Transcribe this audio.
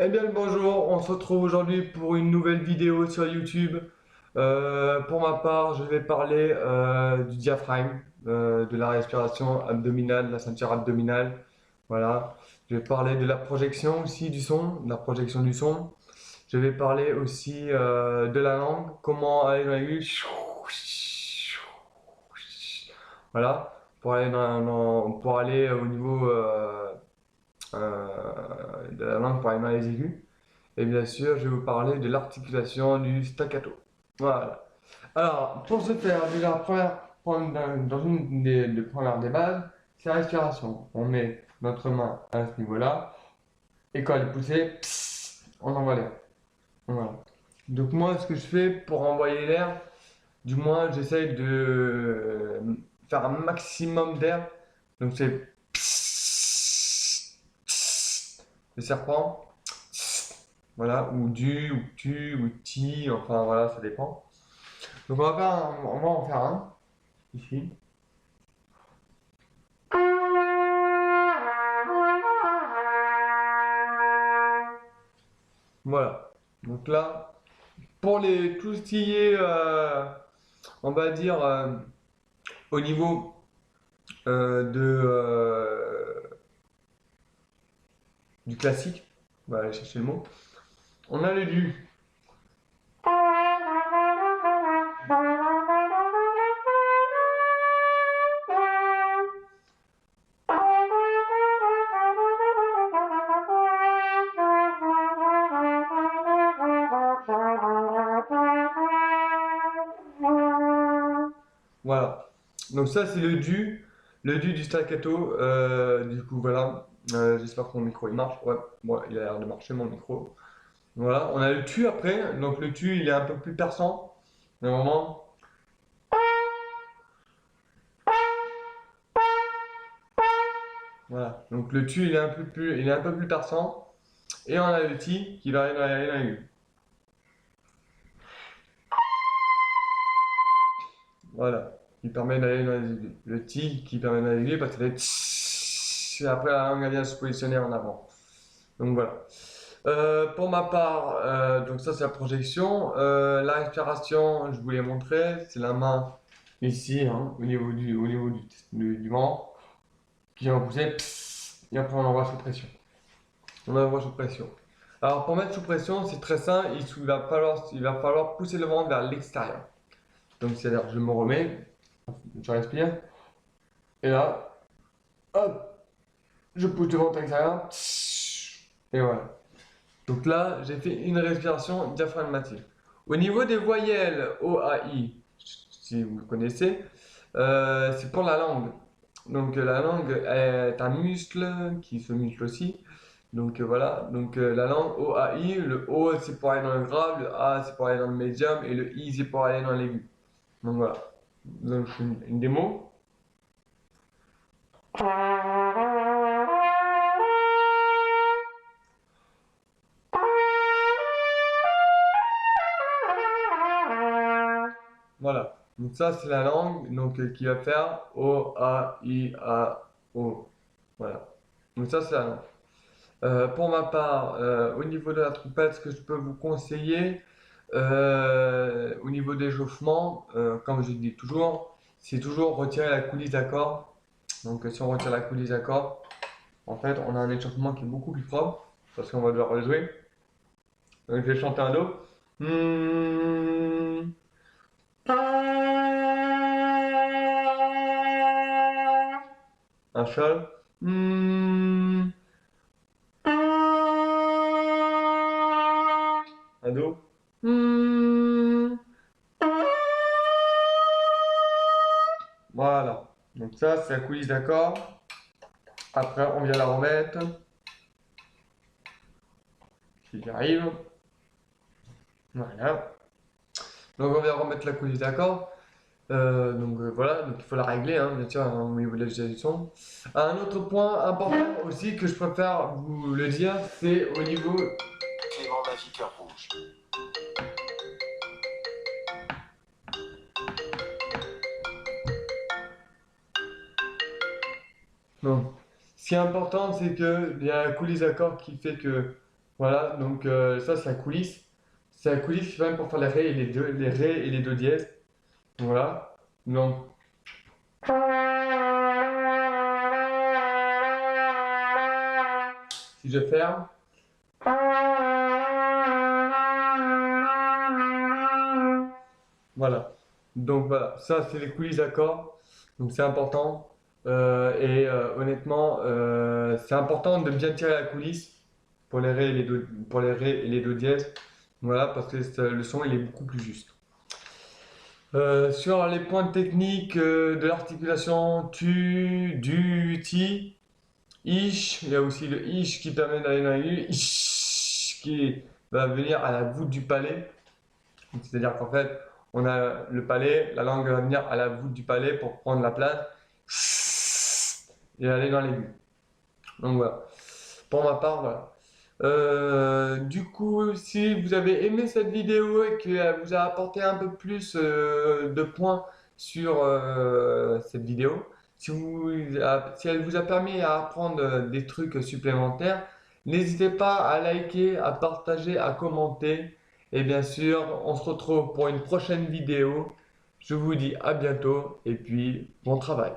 Eh bien le bonjour, on se retrouve aujourd'hui pour une nouvelle vidéo sur YouTube. Pour ma part, je vais parler du diaphragme, de la respiration abdominale, de la ceinture abdominale. Voilà. Je vais parler de la projection aussi du son, de la projection du son. Je vais parler aussi de la langue, comment aller dans les voilà, pour aller au niveau de la langue pour aller dans les aigus. Et bien sûr, je vais vous parler de l'articulation du staccato. Voilà. Alors, pour ce faire, déjà, dans une des premières des bases, c'est la respiration. On met notre main à ce niveau-là, et quand elle est poussée, on envoie l'air. Voilà. Donc moi, ce que je fais pour envoyer l'air, du moins, j'essaye de faire un maximum d'air. Donc c'est le serpent. Voilà, ou du, ou tu, ou ti, enfin voilà, ça dépend. Donc on va en faire un, ici. Voilà. Donc là, pour les tout ce qui est, on va dire, au niveau du classique, on va aller chercher le mot, on a le du. Voilà. Donc ça c'est le du staccato. Du coup voilà. J'espère que mon micro il marche. Ouais, bon, il a l'air de marcher mon micro. Voilà. On a le tu après. Donc le tu il est un peu plus perçant. Normalement. Voilà. Donc le tu il est un peu plus perçant. Et on a le ti qui va aller dans l'aigu. Voilà. Qui permet d'aller dans les aigus. Le ti qui permet d'aller dans les aigus parce que ça fait tss, et après la langue elle vient se positionner en avant. Donc voilà. Pour ma part, donc ça c'est la projection. La respiration, je vous l'ai montré, c'est la main ici, hein, au niveau du ventre, qui va pousser, et après on envoie sous pression. On envoie sous pression. Alors pour mettre sous pression, c'est très simple, il va falloir pousser le ventre vers l'extérieur. Donc c'est-à-dire, je me remets, je respire, et là, hop, je pousse le ventre à l'extérieur, et voilà. Donc là, j'ai fait une respiration diaphragmatique. Au niveau des voyelles O, A, I, si vous connaissez, c'est pour la langue. Donc la langue est un muscle qui se muscle aussi. Donc voilà, donc la langue O, A, I, le O c'est pour aller dans le grave, le A c'est pour aller dans le médium et le I c'est pour aller dans l'aigu. Donc voilà, donc une démo. Voilà. Donc ça, c'est la langue qui va faire O, A, I, A, O. Voilà. Donc ça, c'est la langue. Pour ma part, au niveau de la trompette, ce que je peux vous conseiller, au niveau d'échauffement, comme je dis toujours, c'est toujours retirer la coulisse d'accord. Donc si on retire la coulisse d'accord, en fait, on a un échauffement qui est beaucoup plus propre, parce qu'on va devoir le jouer. Donc je vais chanter un do. Hmm. Un sol. Hmm. Un do. Hmm. Voilà. Donc ça, c'est la coulisse d'accord. Après, on vient la remettre. Si j'y arrive. Voilà. Donc on vient remettre la coulisse d'accord. Voilà, donc il faut la régler, hein, bien sûr, au niveau de la gestion. Un autre point important aussi que je préfère vous le dire, c'est au niveau. Clément Mavic cœur rouge. Non. Ce qui est important, c'est que il y a la coulisse d'accord qui fait que Voilà, donc ça c'est la coulisse. C'est la coulisse qui permet pour faire les ré et les do dièses. Voilà. Donc, si je ferme. Voilà. Donc voilà, ça c'est les coulisses d'accords. Donc c'est important. Honnêtement, c'est important de bien tirer la coulisse pour les ré et les do, pour les ré et les do dièses. Voilà, parce que le son il est beaucoup plus juste. Sur les points techniques de l'articulation tu, du, ti, ish, il y a aussi le ish qui permet d'aller dans la ish qui va venir à la voûte du palais. C'est-à-dire qu'en fait, on a le palais, la langue va venir à la voûte du palais pour prendre la place et aller dans l'aigu. Donc voilà. Pour ma part, voilà. Du coup, si vous avez aimé cette vidéo et qu'elle vous a apporté un peu plus de points sur cette vidéo, si elle vous a permis à apprendre des trucs supplémentaires, n'hésitez pas à liker, à partager, à commenter. Et bien sûr, on se retrouve pour une prochaine vidéo. Je vous dis à bientôt et puis bon travail.